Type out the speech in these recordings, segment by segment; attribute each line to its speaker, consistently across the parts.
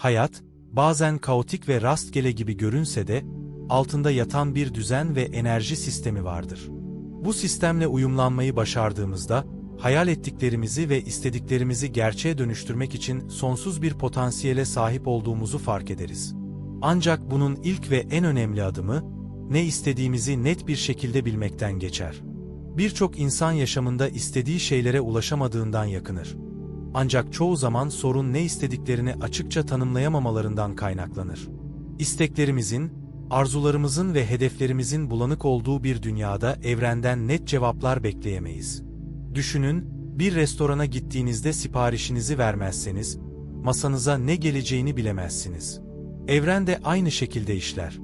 Speaker 1: Hayat, bazen kaotik ve rastgele gibi görünse de, altında yatan bir düzen ve enerji sistemi vardır. Bu sistemle uyumlanmayı başardığımızda, hayal ettiklerimizi ve istediklerimizi gerçeğe dönüştürmek için sonsuz bir potansiyele sahip olduğumuzu fark ederiz. Ancak bunun ilk ve en önemli adımı, ne istediğimizi net bir şekilde bilmekten geçer. Birçok insan yaşamında istediği şeylere ulaşamadığından yakınır. Ancak çoğu zaman sorun ne istediklerini açıkça tanımlayamamalarından kaynaklanır. İsteklerimizin, arzularımızın ve hedeflerimizin bulanık olduğu bir dünyada evrenden net cevaplar bekleyemeyiz. Düşünün, bir restorana gittiğinizde siparişinizi vermezseniz, masanıza ne geleceğini bilemezsiniz. Evren de aynı şekilde işler.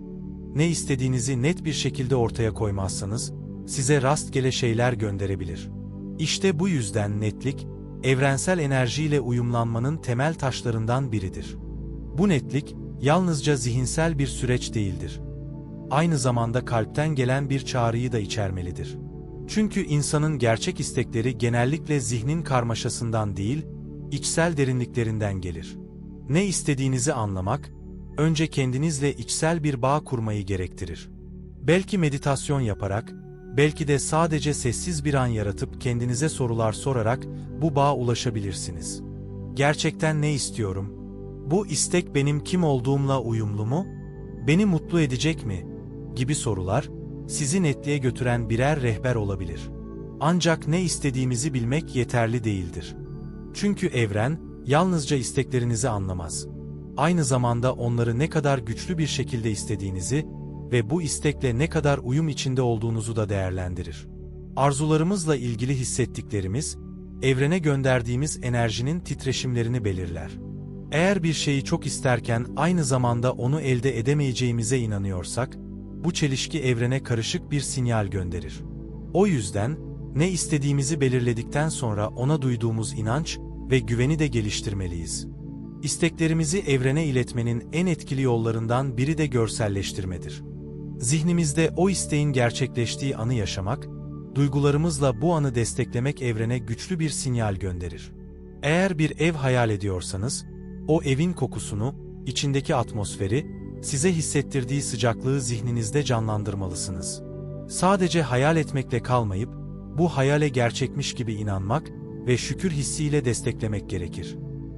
Speaker 1: Ne istediğinizi net bir şekilde ortaya koymazsanız, size rastgele şeyler gönderebilir. İşte bu yüzden netlik, evrensel enerjiyle uyumlanmanın temel taşlarından biridir. Bu netlik, yalnızca zihinsel bir süreç değildir. Aynı zamanda kalpten gelen bir çağrıyı da içermelidir. Çünkü insanın gerçek istekleri genellikle zihnin karmaşasından değil, içsel derinliklerinden gelir. Ne istediğinizi anlamak, önce kendinizle içsel bir bağ kurmayı gerektirir. Belki meditasyon yaparak, belki de sadece sessiz bir an yaratıp kendinize sorular sorarak bu bağa ulaşabilirsiniz. Gerçekten ne istiyorum? Bu istek benim kim olduğumla uyumlu mu? Beni mutlu edecek mi? Gibi sorular, sizi netliğe götüren birer rehber olabilir. Ancak ne istediğimizi bilmek yeterli değildir. Çünkü evren, yalnızca isteklerinizi anlamaz. Aynı zamanda onları ne kadar güçlü bir şekilde istediğinizi ve bu istekle ne kadar uyum içinde olduğunuzu da değerlendirir. Arzularımızla ilgili hissettiklerimiz, evrene gönderdiğimiz enerjinin titreşimlerini belirler. Eğer bir şeyi çok isterken aynı zamanda onu elde edemeyeceğimize inanıyorsak, bu çelişki evrene karışık bir sinyal gönderir. O yüzden, ne istediğimizi belirledikten sonra ona duyduğumuz inanç ve güveni de geliştirmeliyiz. İsteklerimizi evrene iletmenin en etkili yollarından biri de görselleştirmedir. Zihnimizde o isteğin gerçekleştiği anı yaşamak, duygularımızla bu anı desteklemek evrene güçlü bir sinyal gönderir. Eğer bir ev hayal ediyorsanız, o evin kokusunu, içindeki atmosferi, size hissettirdiği sıcaklığı zihninizde canlandırmalısınız. Sadece hayal etmekle kalmayıp, bu hayale gerçekmiş gibi inanmak ve şükür hissiyle desteklemek gerekir.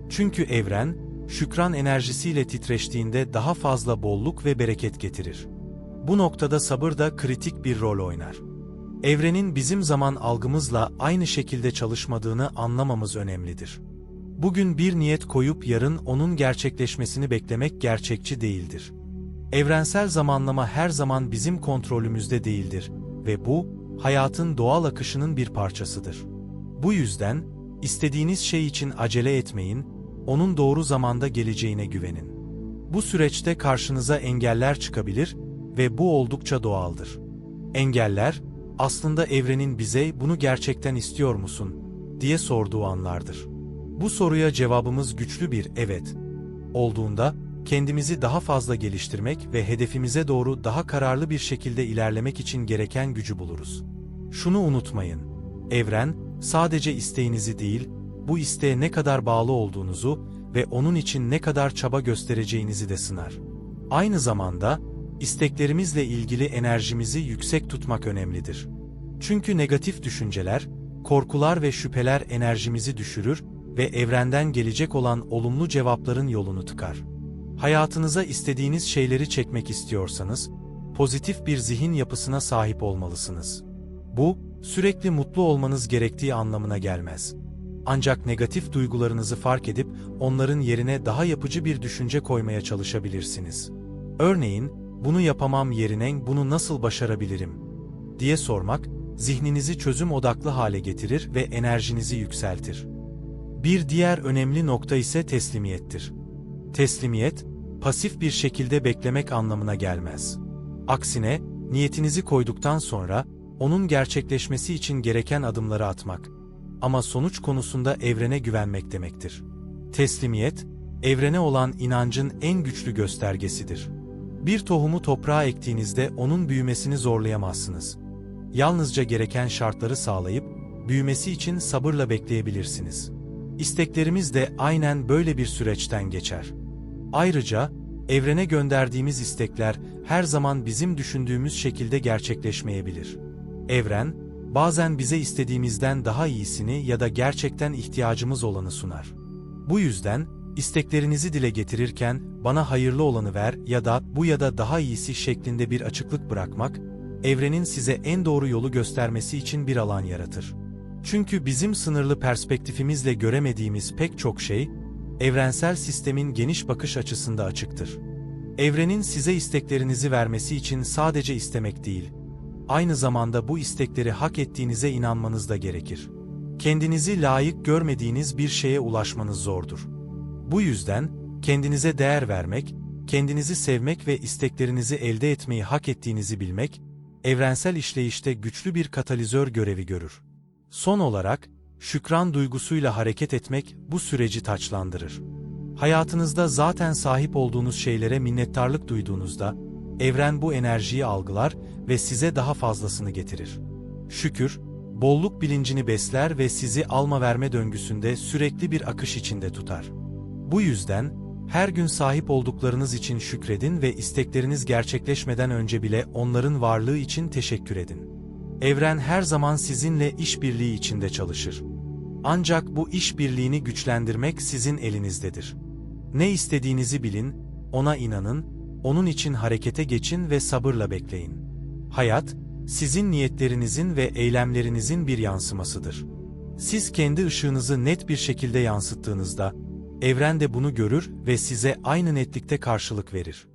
Speaker 1: Çünkü evren, şükran enerjisiyle titreştiğinde daha fazla bolluk ve bereket getirir. Bu noktada sabır da kritik bir rol oynar. Evrenin bizim zaman algımızla aynı şekilde çalışmadığını anlamamız önemlidir. Bugün bir niyet koyup yarın onun gerçekleşmesini beklemek gerçekçi değildir. Evrensel zamanlama her zaman bizim kontrolümüzde değildir ve bu, hayatın doğal akışının bir parçasıdır. Bu yüzden, istediğiniz şey için acele etmeyin, onun doğru zamanda geleceğine güvenin. Bu süreçte karşınıza engeller çıkabilir ve bu oldukça doğaldır. Engeller, aslında evrenin bize "bunu gerçekten istiyor musun?" diye sorduğu anlardır. Bu soruya cevabımız güçlü bir "evet" olduğunda, kendimizi daha fazla geliştirmek ve hedefimize doğru daha kararlı bir şekilde ilerlemek için gereken gücü buluruz. Şunu unutmayın, evren, sadece isteğinizi değil, bu isteğe ne kadar bağlı olduğunuzu ve onun için ne kadar çaba göstereceğinizi de sınar. Aynı zamanda, isteklerimizle ilgili enerjimizi yüksek tutmak önemlidir. Çünkü negatif düşünceler, korkular ve şüpheler enerjimizi düşürür ve evrenden gelecek olan olumlu cevapların yolunu tıkar. Hayatınıza istediğiniz şeyleri çekmek istiyorsanız, pozitif bir zihin yapısına sahip olmalısınız. Bu, sürekli mutlu olmanız gerektiği anlamına gelmez. Ancak negatif duygularınızı fark edip onların yerine daha yapıcı bir düşünce koymaya çalışabilirsiniz. Örneğin, "bunu yapamam" yerine "bunu nasıl başarabilirim?" diye sormak, zihninizi çözüm odaklı hale getirir ve enerjinizi yükseltir. Bir diğer önemli nokta ise teslimiyettir. Teslimiyet, pasif bir şekilde beklemek anlamına gelmez. Aksine, niyetinizi koyduktan sonra, onun gerçekleşmesi için gereken adımları atmak, ama sonuç konusunda evrene güvenmek demektir. Teslimiyet, evrene olan inancın en güçlü göstergesidir. Bir tohumu toprağa ektiğinizde onun büyümesini zorlayamazsınız. Yalnızca gereken şartları sağlayıp, büyümesi için sabırla bekleyebilirsiniz. İsteklerimiz de aynen böyle bir süreçten geçer. Ayrıca, evrene gönderdiğimiz istekler her zaman bizim düşündüğümüz şekilde gerçekleşmeyebilir. Evren, bazen bize istediğimizden daha iyisini ya da gerçekten ihtiyacımız olanı sunar. Bu yüzden, isteklerinizi dile getirirken, "Bana hayırlı olanı ver" ya da "Bu ya da daha iyisi" şeklinde bir açıklık bırakmak, evrenin size en doğru yolu göstermesi için bir alan yaratır. Çünkü bizim sınırlı perspektifimizle göremediğimiz pek çok şey, evrensel sistemin geniş bakış açısında açıktır. Evrenin size isteklerinizi vermesi için sadece istemek değil, aynı zamanda bu istekleri hak ettiğinize inanmanız da gerekir. Kendinizi layık görmediğiniz bir şeye ulaşmanız zordur. Bu yüzden, kendinize değer vermek, kendinizi sevmek ve isteklerinizi elde etmeyi hak ettiğinizi bilmek, evrensel işleyişte güçlü bir katalizör görevi görür. Son olarak, şükran duygusuyla hareket etmek bu süreci taçlandırır. Hayatınızda zaten sahip olduğunuz şeylere minnettarlık duyduğunuzda, evren bu enerjiyi algılar ve size daha fazlasını getirir. Şükür, bolluk bilincini besler ve sizi alma-verme döngüsünde sürekli bir akış içinde tutar. Bu yüzden, her gün sahip olduklarınız için şükredin ve istekleriniz gerçekleşmeden önce bile onların varlığı için teşekkür edin. Evren her zaman sizinle işbirliği içinde çalışır. Ancak bu işbirliğini güçlendirmek sizin elinizdedir. Ne istediğinizi bilin, ona inanın, onun için harekete geçin ve sabırla bekleyin. Hayat, sizin niyetlerinizin ve eylemlerinizin bir yansımasıdır. Siz kendi ışığınızı net bir şekilde yansıttığınızda, evren de bunu görür ve size aynı netlikte karşılık verir.